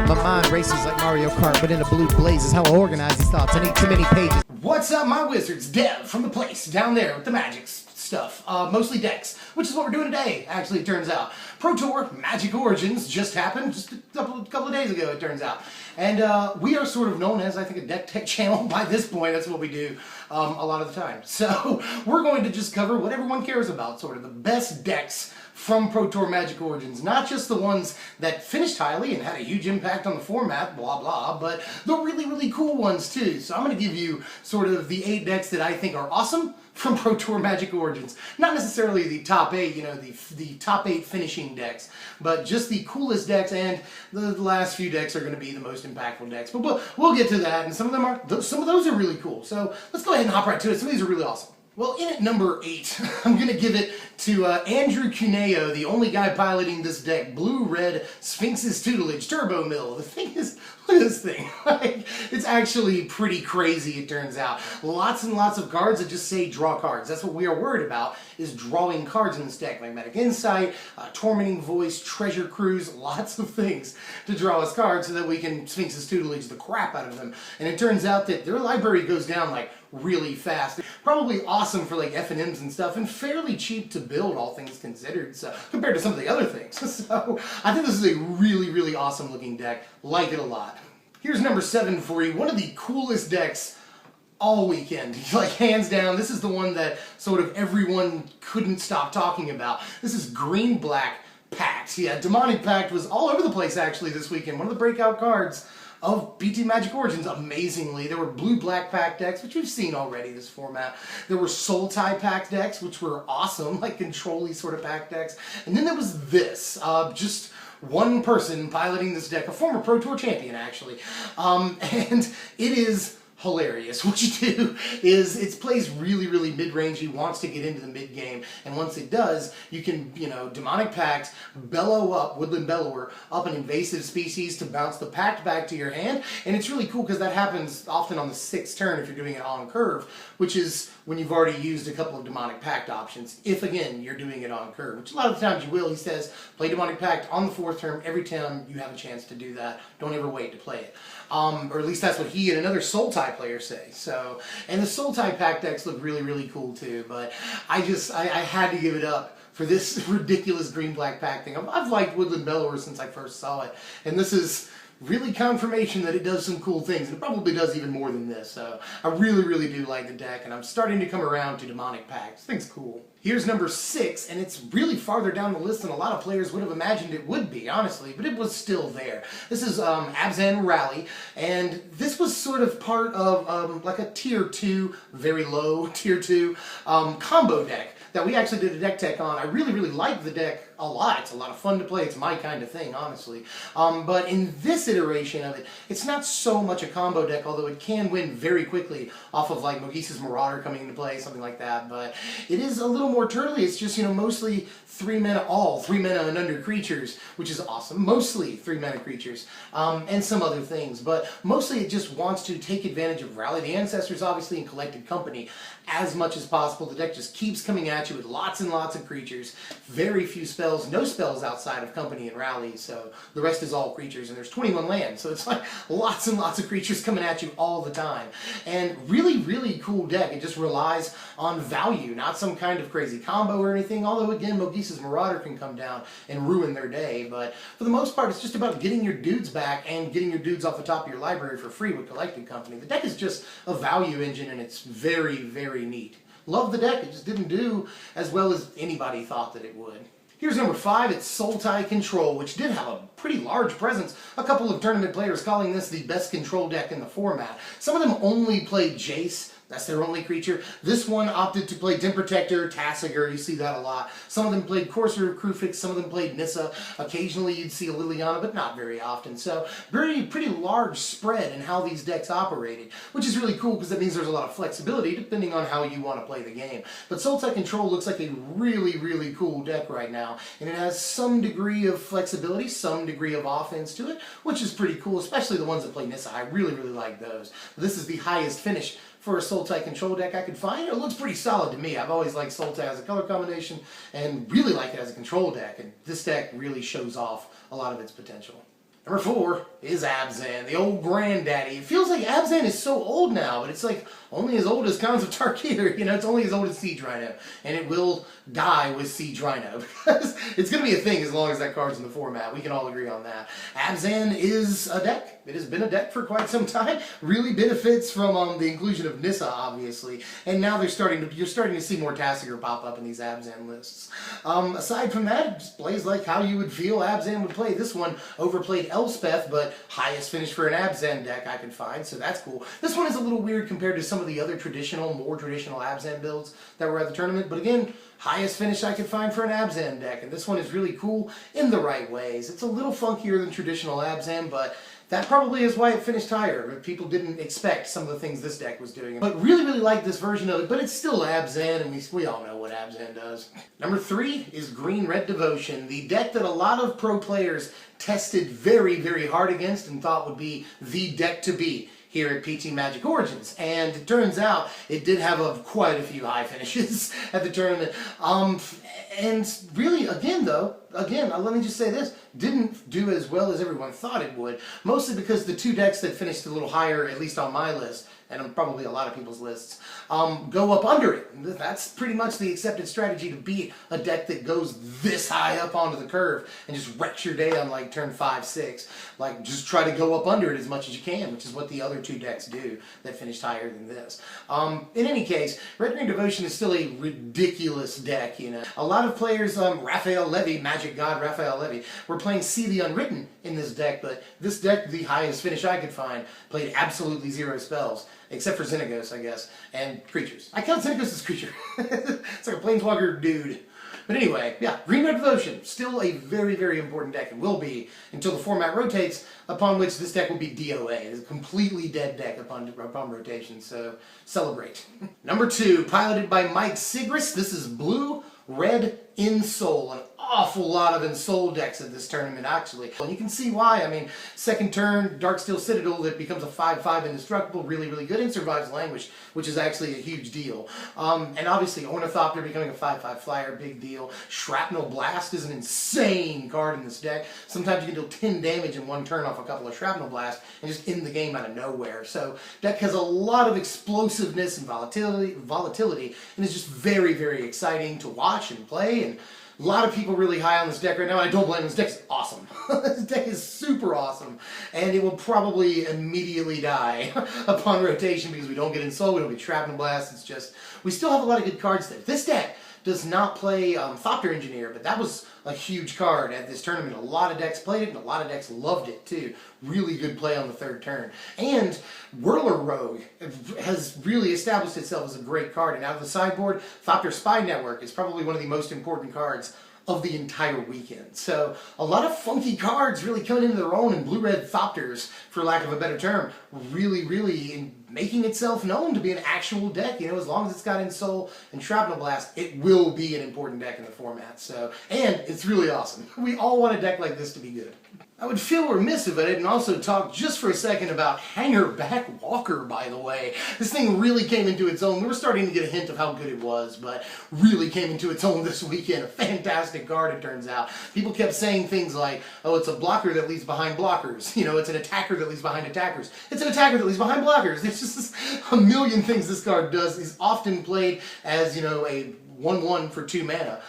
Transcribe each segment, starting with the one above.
My mind races like Mario Kart, but in a blue blaze is how I organize these thoughts. I need too many pages. What's up, my wizards? Dev from the place down there with the magic stuff. Mostly decks, which is what we're doing today, actually, it turns out. Pro Tour Magic Origins just happened just a couple of days ago, it turns out. And we are sort of known as, I think, a deck tech channel by this point. That's what we do a lot of the time. So we're going to just cover what everyone cares about, sort of the best decks from Pro Tour Magic Origins. Not just the ones that finished highly and had a huge impact on the format, blah blah, but the really, really cool ones too. So I'm going to give you sort of the 8 decks that I think are awesome from Pro Tour Magic Origins. Not necessarily the top 8, you know, the top 8 finishing decks, but just the coolest decks, and the last few decks are going to be the most impactful decks. But we'll get to that, and some of those are really cool. So let's go ahead and hop right to it. Some of these are really awesome. Well, in at number 8, I'm going to give it to Andrew Cuneo, the only guy piloting this deck. Blue-Red Sphinx's Tutelage Turbo Mill. The thing is, look at this thing. Like, it's actually pretty crazy, it turns out. Lots and lots of cards that just say draw cards. That's what we are worried about, is drawing cards in this deck. Magnetic Insight, Tormenting Voice, Treasure Cruise, lots of things to draw us cards so that we can Sphinx's Tutelage the crap out of them. And it turns out that their library goes down like really fast. Probably awesome for like F&Ms and stuff, and fairly cheap to build, all things considered, so compared to some of the other things. So I think this is a really, really awesome looking deck. Like it a lot. Here's number 7 for you. One of the coolest decks all weekend. Like, hands down, this is the one that sort of everyone couldn't stop talking about. This is Green-Black Pact. Yeah, Demonic Pact was all over the place actually this weekend. One of the breakout cards of PT Magic Origins, amazingly. There were Blue-Black Pact decks, which we've seen already this format. There were Soul Tie Pact decks, which were awesome, like control-y sort of pact decks. And then there was this, just one person piloting this deck, a former Pro Tour champion, actually. And it is hilarious. What you do is, it plays really, really mid-range. He wants to get into the mid-game, and once it does, you can, you know, Demonic Pact, bellow up, Woodland Bellower, up an invasive species to bounce the pact back to your hand, and it's really cool because that happens often on the 6th turn if you're doing it on curve, which is when you've already used a couple of Demonic Pact options, if again, you're doing it on curve, which a lot of the times you will. He says, play Demonic Pact on the 4th turn every time you have a chance to do that. Don't ever wait to play it. Or at least that's what he and another Soul Tie player say. So, and the Soul Tie Pact decks look really, really cool too, but I had to give it up for this ridiculous Green-Black Pact thing. I've liked Woodland Bellower since I first saw it, and this is really confirmation that it does some cool things, and it probably does even more than this. So I really, really do like the deck, and I'm starting to come around to Demonic Pact. This thing's cool. Here's number 6, and it's really farther down the list than a lot of players would have imagined it would be, honestly, but it was still there. This is Abzan Rally, and this was sort of part of like a tier 2, very low tier 2 combo deck that we actually did a deck tech on. I really, really like the deck a lot. It's a lot of fun to play. It's my kind of thing, honestly. But in this iteration of it, it's not so much a combo deck, although it can win very quickly off of like Mogisa's Marauder coming into play, something like that. But it is a little more turtly. It's just, you know, mostly 3 mana, all 3 mana and under creatures, which is awesome. Mostly 3 mana creatures, and some other things. But mostly it just wants to take advantage of Rally the Ancestors, obviously, and Collected Company as much as possible. The deck just keeps coming at you with lots and lots of creatures. Very few spells, no spells outside of Company and Rally, so the rest is all creatures, and there's 21 lands, so it's like lots and lots of creatures coming at you all the time. And really, really cool deck. It just relies on value, not some kind of crazy combo or anything, although again, Mogisa's Marauder can come down and ruin their day, but for the most part, it's just about getting your dudes back and getting your dudes off the top of your library for free with Collected Company. The deck is just a value engine, and it's very, very neat. Love the deck, it just didn't do as well as anybody thought that it would. Here's number 5, it's Soul Tie Control, which did have a pretty large presence. A couple of tournament players calling this the best control deck in the format. Some of them only played Jace. That's their only creature. This one opted to play Dim Protector, Tassiger, you see that a lot. Some of them played Courser of Krufix, some of them played Nissa. Occasionally you'd see a Liliana, but not very often. So pretty large spread in how these decks operated, which is really cool because that means there's a lot of flexibility depending on how you want to play the game. But Soul Tie Control looks like a really, really cool deck right now, and it has some degree of flexibility, some degree of offense to it, which is pretty cool, especially the ones that play Nissa. I really, really like those. This is the highest finish for a Soul Tie Control deck I could find. It looks pretty solid to me. I've always liked Soul Tie as a color combination and really like it as a control deck, and this deck really shows off a lot of its potential. Number 4 is Abzan, the old granddaddy. It feels like Abzan is so old now, but it's like only as old as Khans of Tarkir. You know, it's only as old as Siege Rhino. And it will die with Siege Rhino, because it's going to be a thing as long as that card's in the format. We can all agree on that. Abzan is a deck. It has been a deck for quite some time. Really benefits from the inclusion of Nissa, obviously. And now you're starting to see more Tassiger pop up in these Abzan lists. Aside from that, it just plays like how you would feel Abzan would play. This one overplayed Elspeth, but highest finish for an Abzan deck I could find, so that's cool. This one is a little weird compared to some of the other more traditional Abzan builds that were at the tournament, but again, highest finish I could find for an Abzan deck, and this one is really cool in the right ways. It's a little funkier than traditional Abzan, but that probably is why it finished higher. People didn't expect some of the things this deck was doing. But really like this version of it, but it's still Abzan, and we all know what Abzan does. Number 3 is Green-Red Devotion, the deck that a lot of pro players tested very hard against and thought would be the deck to beat here at PT Magic Origins, and it turns out it did have quite a few high finishes at the tournament. And really, again, let me just say this, didn't do as well as everyone thought it would, mostly because the 2 decks that finished a little higher, at least on my list, and on probably a lot of people's lists, go up under it. That's pretty much the accepted strategy to beat a deck that goes this high up onto the curve and just wrecks your day on like turn 5, 6. Like, just try to go up under it as much as you can, which is what the other 2 decks do that finished higher than this. In any case, Red Green Devotion is still a ridiculous deck, you know. A lot of players, Raphael Levy, Magic God Raphael Levy, were playing See the Unwritten in this deck, but this deck, the highest finish I could find, played absolutely 0 spells. Except for Xenagos, I guess, and creatures. I count Xenagos as creature. It's like a planeswalker dude. But anyway, yeah, Green-Red Devotion, still a very important deck, and will be until the format rotates, upon which this deck will be DOA. It is a completely dead deck upon rotation, so celebrate. Number 2, piloted by Mike Sigris, this is Blue, Red, Ensoul. An awful lot of Ensoul decks at this tournament, actually. And you can see why. I mean, second turn, Darksteel Citadel that becomes a 5/5 indestructible, really good, and survives Languish, which is actually a huge deal. And obviously, Ornithopter becoming a 5/5 flyer, big deal. Shrapnel Blast is an insane card in this deck. Sometimes you can deal 10 damage in one turn off a couple of Shrapnel Blasts and just end the game out of nowhere. So, deck has a lot of explosiveness and volatility, and is just very exciting to watch and play. And a lot of people really high on this deck right now. I don't blame them. This deck is awesome. This deck is super awesome. And it will probably immediately die upon rotation because we don't get Ensoul, we don't get Shrapnel Blast. It's just, we still have a lot of good cards there. This deck does not play Thopter Engineer, but that was a huge card at this tournament. A lot of decks played it, and a lot of decks loved it too. Really good play on the 3rd turn. And Whirler Rogue has really established itself as a great card, and out of the sideboard, Thopter Spy Network is probably one of the most important cards of the entire weekend. So a lot of funky cards really coming into their own, and Blue-Red Thopters, for lack of a better term, really making itself known to be an actual deck. You know, as long as it's got Ensoul and Shrapnel Blast, it will be an important deck in the format. So, and it's really awesome. We all want a deck like this to be good. I would feel remiss if I didn't also talk just for a second about Hangerback Walker, by the way. This thing really came into its own. We were starting to get a hint of how good it was, but really came into its own this weekend. A fantastic card, it turns out. People kept saying things like, oh, it's a blocker that leaves behind blockers. You know, it's an attacker that leaves behind attackers. It's an attacker that leaves behind blockers. It's just a million things this card does. Is often played as, you know, a 1/1 for 2 mana.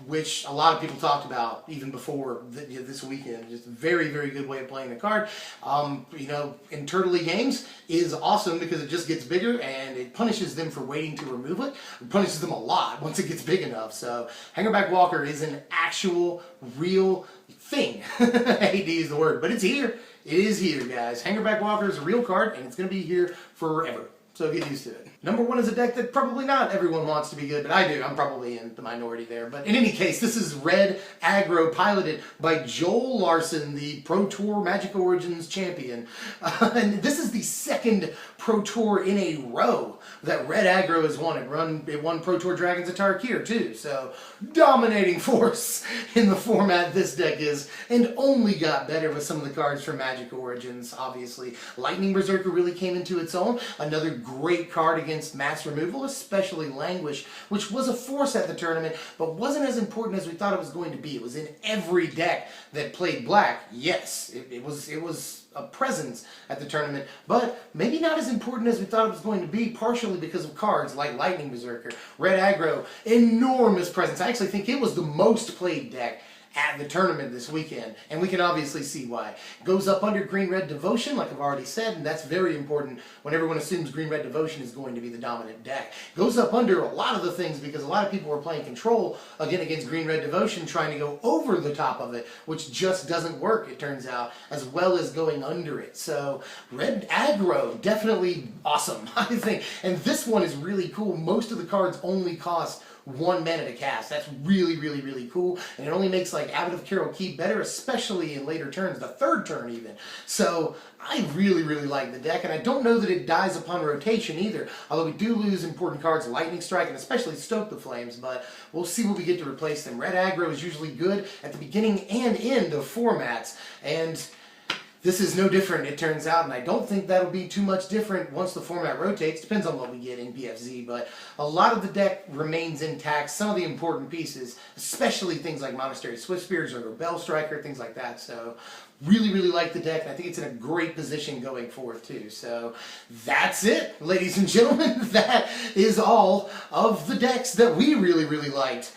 Which a lot of people talked about even before this weekend. Just a very good way of playing the card. You know, in Turtley games is awesome because it just gets bigger and it punishes them for waiting to remove it. It punishes them a lot once it gets big enough. So Hangerback Walker is an actual, real thing. I hate to use the word, but it's here. It is here, guys. Hangerback Walker is a real card, and it's going to be here forever. So get used to it. Number 1 is a deck that probably not everyone wants to be good, but I do. I'm probably in the minority there. But in any case, this is Red Aggro, piloted by Joel Larson, the Pro Tour Magic Origins champion. And this is the 2nd Pro Tour in a row that Red Aggro has won. It won Pro Tour Dragons of Tarkir too. So dominating force in the format this deck is, and only got better with some of the cards from Magic Origins, obviously. Lightning Berserker really came into its own. Another great card against against mass removal, especially Languish, which was a force at the tournament, but wasn't as important as we thought it was going to be. It was in every deck that played black. Yes, it was a presence at the tournament, but maybe not as important as we thought it was going to be, partially because of cards like Lightning Berserker, Red Aggro, enormous presence. I actually think it was the most played deck at the tournament this weekend, and we can obviously see why. Goes up under Green-Red Devotion, like I've already said, and that's very important when everyone assumes Green-Red Devotion is going to be the dominant deck. Goes up under a lot of the things because a lot of people were playing Control, again, against Green-Red Devotion, trying to go over the top of it, which just doesn't work, it turns out, as well as going under it. So, Red Aggro, definitely awesome, I think. And this one is really cool. Most of the cards only cost 1 mana to cast. That's really, really, really cool. And it only makes like Abbot of Carol Keep better, especially in later turns, the third turn even. So I really, really like the deck, and I don't know that it dies upon rotation either. Although we do lose important cards, Lightning Strike, and especially Stoke the Flames, but we'll see what we get to replace them. Red Aggro is usually good at the beginning and end of formats, and this is no different, it turns out, and I don't think that'll be too much different once the format rotates. Depends on what we get in BFZ, but a lot of the deck remains intact. Some of the important pieces, especially things like Monastery Swiftspears or Rebel Striker, things like that. So, really, really like the deck, and I think it's in a great position going forth, too. So, that's it, ladies and gentlemen. That is all of the decks that we really, really liked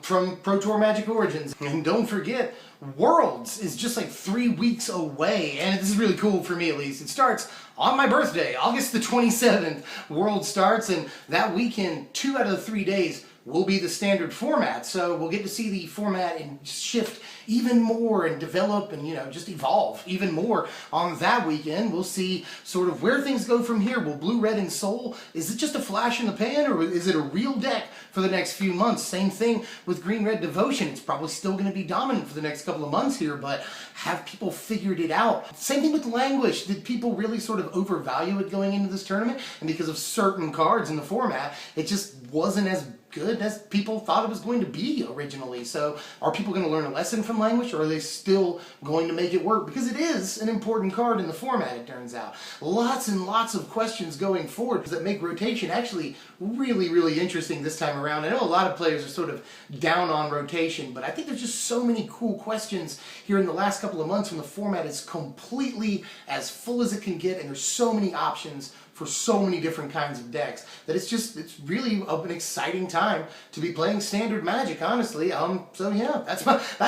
from Pro Tour Magic Origins. And don't forget, Worlds is just like 3 weeks away, and this is really cool for me at least. It starts on my birthday, August the 27th. World starts, and that weekend, 2 out of the 3 days will be the standard format. So we'll get to see the format and shift even more and develop and, just evolve even more on that weekend. We'll see sort of where things go from here. Will Blue, Red, and Soul, is it just a flash in the pan, or is it a real deck for the next few months? Same thing with Green, Red Devotion. It's probably still going to be dominant for the next couple of months here, but have people figured it out? Same thing with Languish. Did people really sort of overvalue it going into this tournament? And because of certain cards in the format, it just wasn't as good as people thought it was going to be originally. So are people going to learn a lesson from Languish, or are they still going to make it work? Because it is an important card in the format, it turns out. Lots and lots of questions going forward that make rotation actually really, really interesting this time around. I know a lot of players are sort of down on rotation, but I think there's just so many cool questions here in the last couple of months when the format is completely as full as it can get, and there's so many options for so many different kinds of decks that it's really an exciting time to be playing standard Magic, honestly. So yeah, that's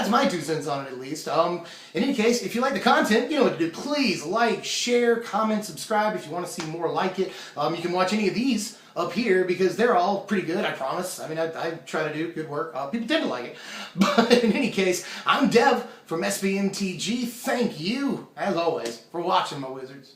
my 2 cents on it at least. In any case, if you like the content, you know what to do. Please like, share, comment, subscribe if you want to see more like it. You can watch any of these up here because they're all pretty good, I promise. I mean, I try to do good work. People tend to like it. But in any case, I'm Dev from MtG. Thank you, as always, for watching, my wizards.